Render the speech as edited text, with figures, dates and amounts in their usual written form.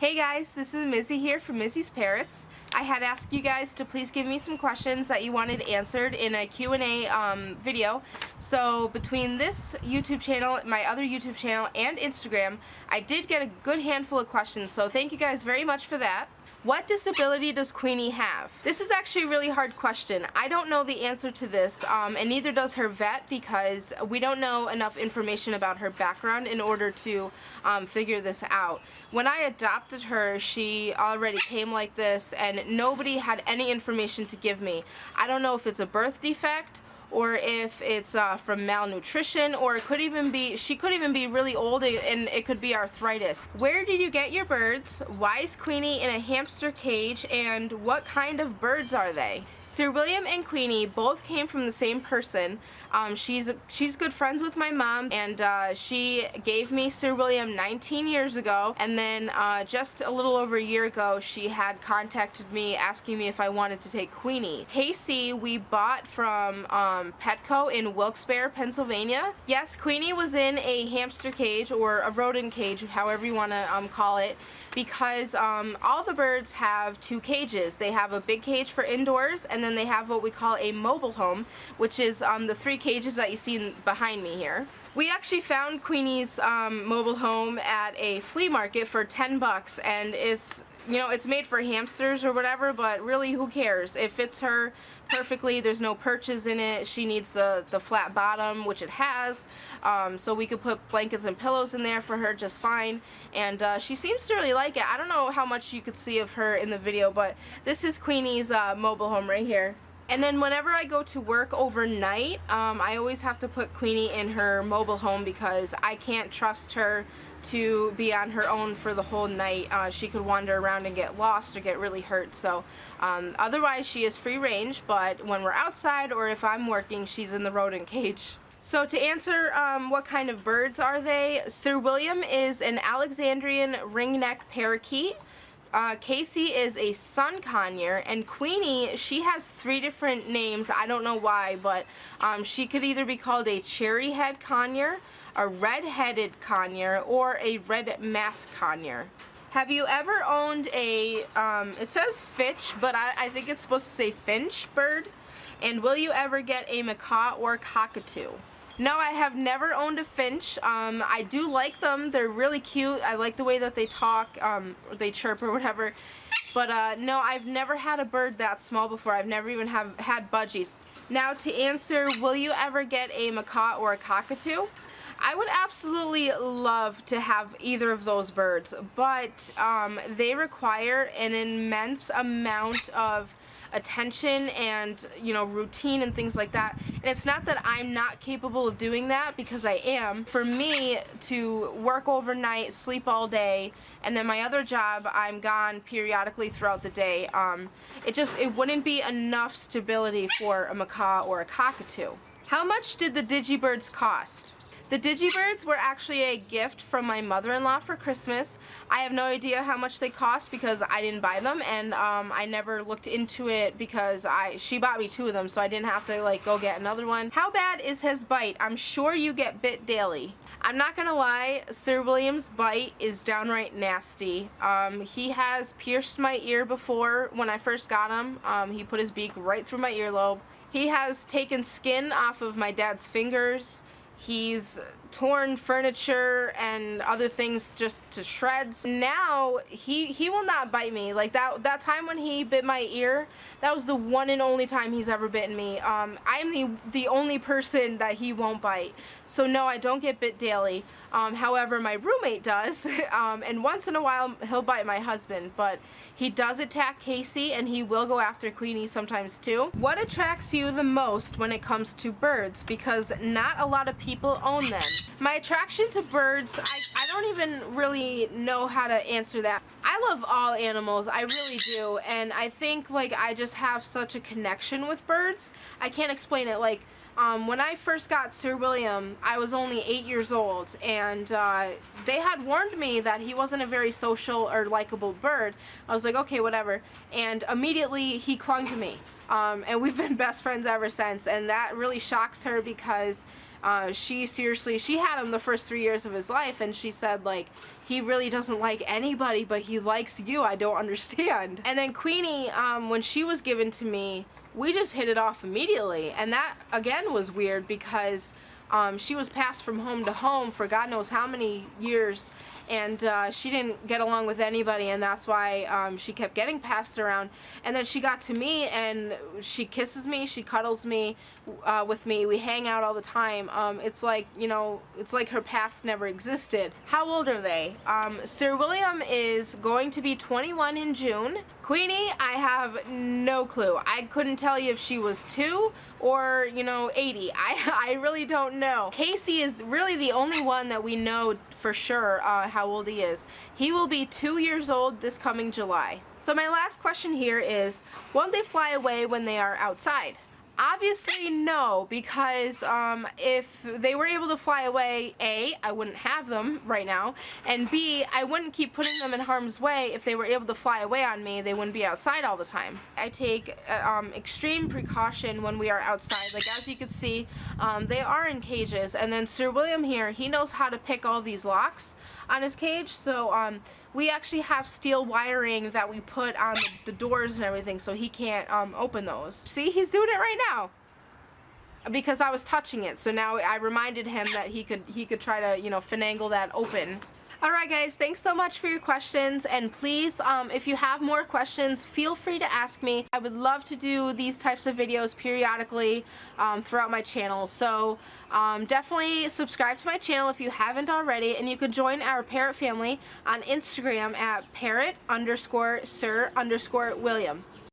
Hey guys, this is Mizzy here from Mizzy's Parrots. I had asked you guys to please give me some questions that you wanted answered in a Q&A video. So between this YouTube channel, my other YouTube channel, and Instagram, I did get a good handful of questions, so thank you guys very much for that. What disability does Queenie have? This is actually a really hard question. I don't know the answer to this, and neither does her vet, because we don't know enough information about her background in order to figure this out. When I adopted her, she already came like this, and nobody had any information to give me. I don't know if it's a birth defect, or if it's from malnutrition, or it could even be, she could even be really old and it could be arthritis. Where did you get your birds? Why is Queenie in a hamster cage, and what kind of birds are they? Sir William and Queenie both came from the same person. She's good friends with my mom, and she gave me Sir William 19 years ago, and then just a little over a year ago she had contacted me asking me if I wanted to take Queenie. Casey we bought from Petco in Wilkes-Barre, Pennsylvania. Yes, Queenie was in a hamster cage, or a rodent cage, however you want to call it, because all the birds have two cages. They have a big cage for indoors, and then they have what we call a mobile home, which is the three cages that you see behind me here. We actually found Queenie's mobile home at a flea market for 10 bucks, and it's, you know, it's made for hamsters or whatever, but really who cares? It fits her perfectly. There's no perches in it. She needs the flat bottom, which it has, so we could put blankets and pillows in there for her just fine, and she seems to really like it. I don't know how much you could see of her in the video, but this is Queenie's mobile home right here. And then whenever I go to work overnight, I always have to put Queenie in her mobile home because I can't trust her to be on her own for the whole night. She could wander around and get lost or get really hurt. So otherwise she is free range, but when we're outside or if I'm working, she's in the rodent cage. So to answer what kind of birds are they, Sir William is an Alexandrian ringneck parakeet. Casey is a sun conure, and Queenie, she has three different names. I don't know why, but she could either be called a cherry-head conure, a red-headed conure, or a red mask conure. Have you ever owned a, it says Fitch, but I think it's supposed to say finch bird? And will you ever get a macaw or cockatoo? No, I have never owned a finch. I do like them. They're really cute. I like the way that they talk, they chirp or whatever. But no, I've never had a bird that small before. I've never even had budgies. Now to answer, will you ever get a macaw or a cockatoo? I would absolutely love to have either of those birds, but they require an immense amount of attention and, you know, routine and things like that. And it's not that I'm not capable of doing that, because I am. For me to work overnight, sleep all day, and then my other job, I'm gone periodically throughout the day, it wouldn't be enough stability for a macaw or a cockatoo. How much did the Digibirds cost? The Digibirds were actually a gift from my mother-in-law for Christmas. I have no idea how much they cost because I didn't buy them, and I never looked into it because she bought me two of them, so I didn't have to like go get another one. How bad is his bite? I'm sure you get bit daily. I'm not gonna lie, Sir William's bite is downright nasty. He has pierced my ear before when I first got him. He put his beak right through my earlobe. He has taken skin off of my dad's fingers. He's torn furniture and other things just to shreds. Now he will not bite me. Like that time when he bit my ear, that was the one and only time he's ever bitten me. I'm the only person that he won't bite. So no, I don't get bit daily. However, my roommate does, and once in a while he'll bite my husband, but he does attack Casey, and he will go after Queenie sometimes too. What attracts you the most when it comes to birds? Because not a lot of people own them. My attraction to birds, I don't even really know how to answer that. I love all animals, I really do, and I think like I just have such a connection with birds. I can't explain it. Like when I first got Sir William, I was only 8 years old, and they had warned me that he wasn't a very social or likable bird. I was like, okay, whatever, and immediately he clung to me, and we've been best friends ever since, and that really shocks her because she had him the first 3 years of his life, and she said like he really doesn't like anybody, but he likes you. I don't understand. And then Queenie, when she was given to me, we just hit it off immediately, and that again was weird because she was passed from home to home for God knows how many years, and she didn't get along with anybody, and that's why she kept getting passed around. And then she got to me, and she kisses me, she cuddles me, with me, we hang out all the time. It's like, you know, it's like her past never existed. How old are they? Sir William is going to be 21 in June. Queenie, I have no clue. I couldn't tell you if she was 2 or, you know, 80. I really don't know. Casey is really the only one that we know for sure how old he is. He will be 2 years old this coming July. So my last question here is, won't they fly away when they are outside? Obviously no, because if they were able to fly away, A, I wouldn't have them right now, and B, I wouldn't keep putting them in harm's way. If they were able to fly away on me, they wouldn't be outside all the time. I take extreme precaution when we are outside. Like, as you can see, they are in cages, and then Sir William here, he knows how to pick all these locks on his cage, so we actually have steel wiring that we put on the doors and everything, so he can't open those. See, he's doing it right now because I was touching it, so now I reminded him that he could try to, you know, finagle that open. Alright guys, thanks so much for your questions, and please, if you have more questions, feel free to ask me. I would love to do these types of videos periodically throughout my channel, so definitely subscribe to my channel if you haven't already, and you can join our parrot family on Instagram at parrot_Sir_William.